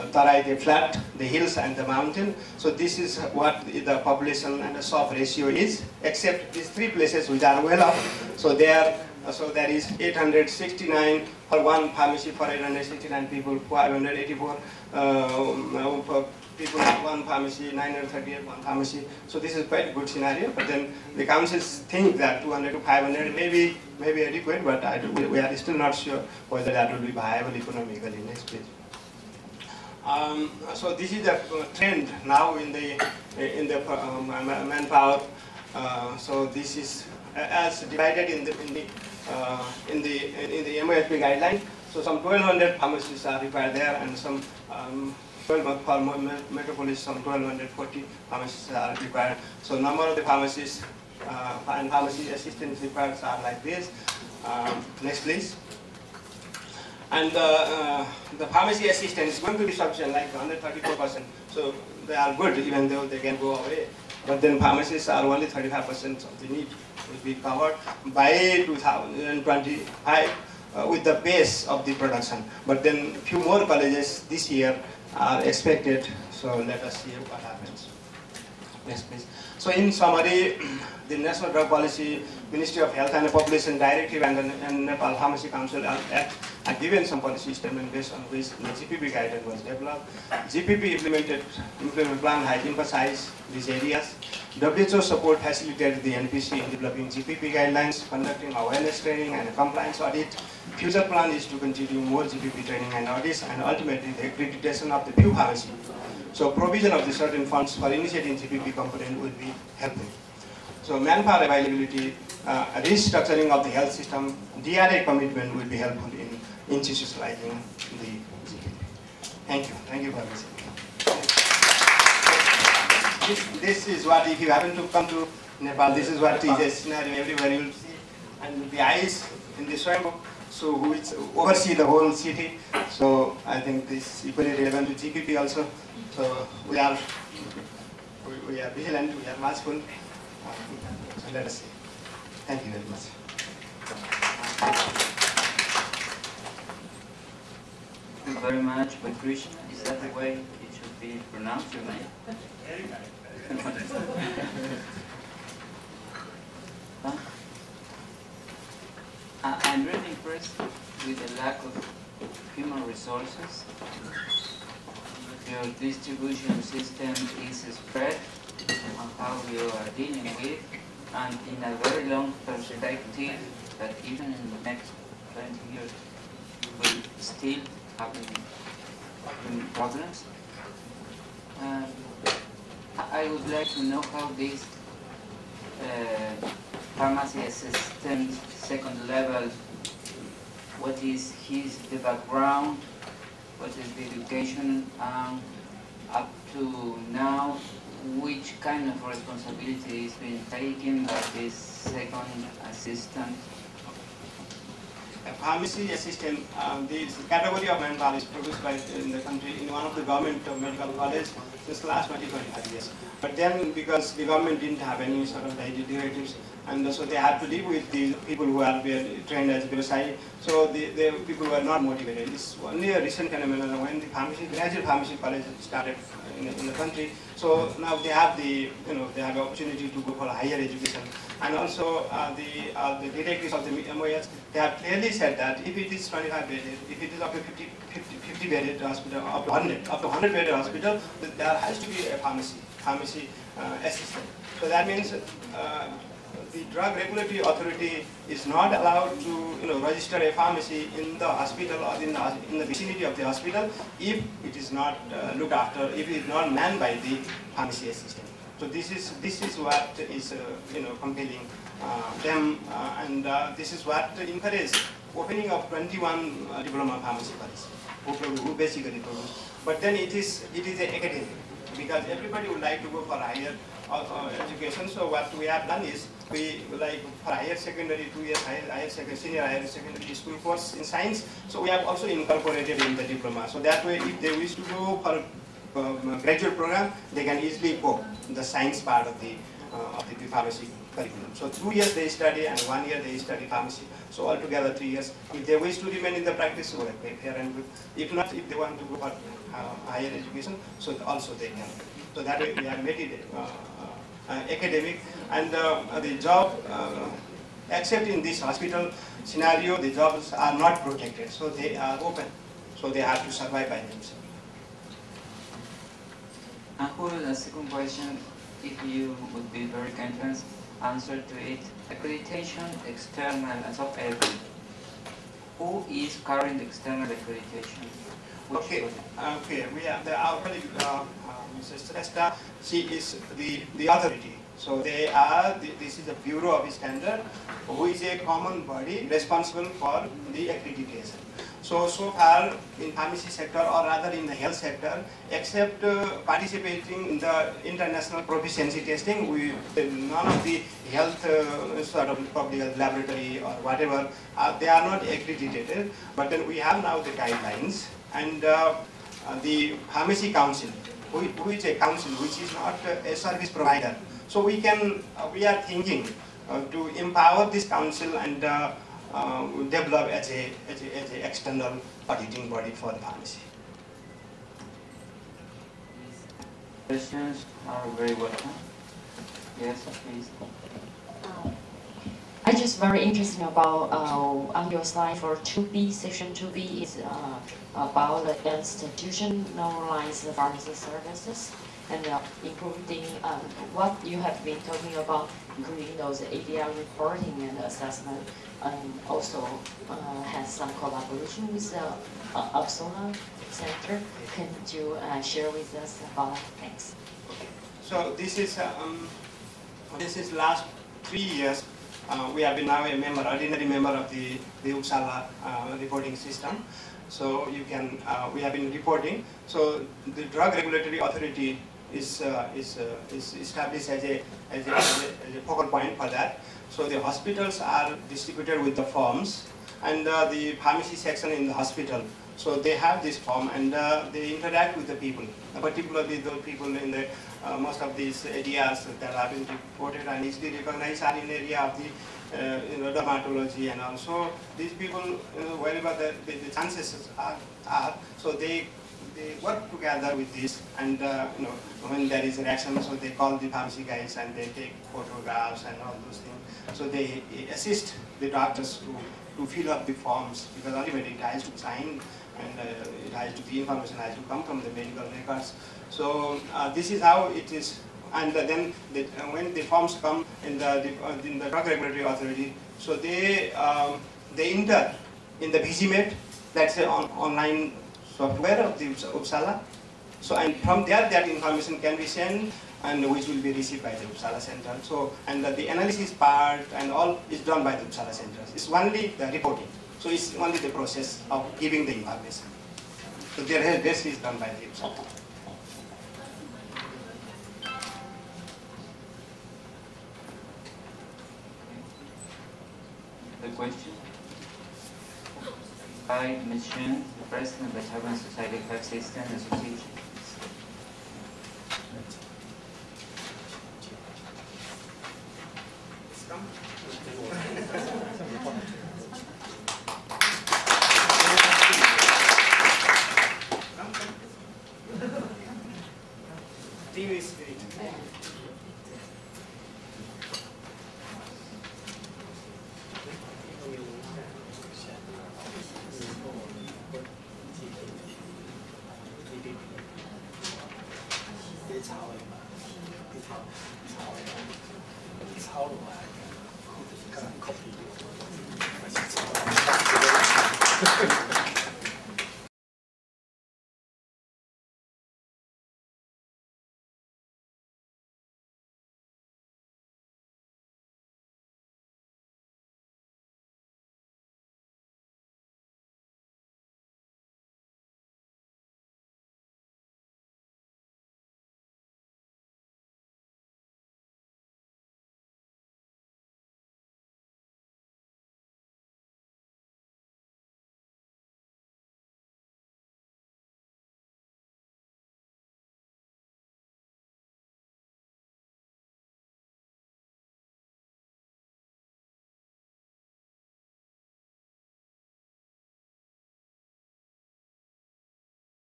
Tarai, they flat, the hills and the mountain. So this is what the population and the soft ratio is, except these three places which are well off. So there is 869 for one pharmacy for 869 people, 584 people at one pharmacy, 938 one pharmacy. So this is quite a good scenario. But then the councils think that 200 to 500 may be adequate, but we are still not sure whether that will be viable economically next page. So this is the trend now in the manpower. So this is as divided in the MOHP guideline. So some 1,200 pharmacies are required there, and some 12 for metropolis, some 1,240 pharmacies are required. So number of the pharmacies and pharmacy assistants required are like this. Next, please. And the pharmacy assistant is going to be sufficient, like 134%. So they are good, even though they can go away. But then pharmacists are only 35% of the need will be covered by 2025 with the pace of the production. But then few more colleges this year are expected. So let us see what happens. Next, please. So in summary, the National Drug Policy, Ministry of Health and Population Directive, and Nepal Pharmacy Council Act have given some policy statement based on which the GPP guidance was developed. GPP implement plan has emphasized these areas. WHO support facilitated the NPC in developing GPP guidelines, conducting awareness training and compliance audit. Future plan is to continue more GPP training and audits, and ultimately the accreditation of the few pharmacy. So provision of the certain funds for initiating GPP component will be helpful. So manpower availability, restructuring of the health system, DRA commitment will be helpful in institutionalizing the GPP. Thank you. Thank you for listening. This is what, if you happen to come to Nepal, this is what is a scenario everywhere you will see. And the eyes in the Swayambhu, so which oversee the whole city. So I think this is equally relevant to GPP also. So we are vigilant, we are watchful. So let us see. Thank you very much. Thank you very much, but Krishna, is that the way it should be pronounced, your name? I'm really impressed with the lack of human resources. Your distribution system is spread on how you are dealing with, and in a very long perspective, that even in the next 20 years, will still having problems. I would like to know how this pharmacy assistant, second level, what is the background, what is the education, up to now, which kind of responsibility is being taken by this second assistant? A pharmacy assistant, this category of manpower is produced by in the country in one of the government medical colleges since the last 20-25 years. But then, because the government didn't have any sort of directives, and so they had to live with the people who are trained as Vyavasai. So the people were not motivated. It's only a recent phenomenon when the graduate pharmacy college started in the country. So now they have the opportunity to go for higher education. And also the directives of the MOH, they have clearly said that if it is 25 bedded, if it is up to 50 bedded hospital, up to 100 bedded hospital, there has to be a pharmacy assistant. So that means the Drug Regulatory Authority is not allowed to register a pharmacy in the hospital or in the vicinity of the hospital if it is not looked after, if it is not manned by the pharmacy assistant. So this is what is compelling them, and this is what encourages opening of 21 diploma pharmacy colleges who basically produce. But then it is academic, because everybody would like to go for higher education. So what we have done is we like for higher secondary 2 years senior higher secondary school course in science. So we have also incorporated in the diploma. So that way, if they wish to go for graduate program, they can easily go the science part of the of the pharmacy curriculum. So 2 years they study and 1 year they study pharmacy. So altogether 3 years. If they wish to remain in the practice, so like fair and good. If not, if they want to go for higher education, so also they can. So that way we have made it academic, and the job, except in this hospital scenario, the jobs are not protected, so they are open. So they have to survive by themselves. And who the second question, if you would be very kind to answer to it. Accreditation, external, and so everything. Who is carrying the external accreditation? Okay, we have our colleague, Mrs. Shrestha, she is the authority. So they are, this is a Bureau of Standard, who is a common body responsible for the accreditation. So far in pharmacy sector, or rather in the health sector, except participating in the international proficiency testing, none of the health sort of public health laboratory or whatever, they are not accredited. But then we have now the guidelines, and the Pharmacy Council, who is a council which is not a service provider. So we are thinking to empower this council and develop as a external auditing body for the pharmacy. Questions are very welcome. Yes, please. I just very interested about on your slide for 2B, section 2B is about the institutionalized pharmacy services, and including what you have been talking about, including those ADR reporting and assessment, and also has some collaboration with the Uppsala Center. Can you share with us about that? Thanks. So this is last 3 years. We have been now a member, ordinary member of the Uppsala reporting system. So you can, we have been reporting. So the Drug Regulatory Authority is established as a focal point for that. So the hospitals are distributed with the forms, and the pharmacy section in the hospital. So they have this form, and they interact with the people, particularly the people in the most of these areas that have been reported and easily recognized are in the area of the dermatology, and also these people, wherever the chances are, so they work together with this, and when there is an action, so they call the pharmacy guys and they take photographs and all those things. So they assist the doctors to fill up the forms, because ultimately it has to be signed, and it has to be information has to come from the medical records. So this is how it is. And then when the forms come in the Drug Regulatory Authority, so they enter in the VisiMed, that's an online software of the Uppsala. So and from there that information can be sent, and which will be received by the Uppsala Center. So and the analysis part and all is done by the Uppsala Center. It's only the reporting. So it's only the process of giving the information. So the rest is done by the Uppsala. The question by Ms. Shun, the President of the Taiwan Society of Health System Association. Team is great. Copy.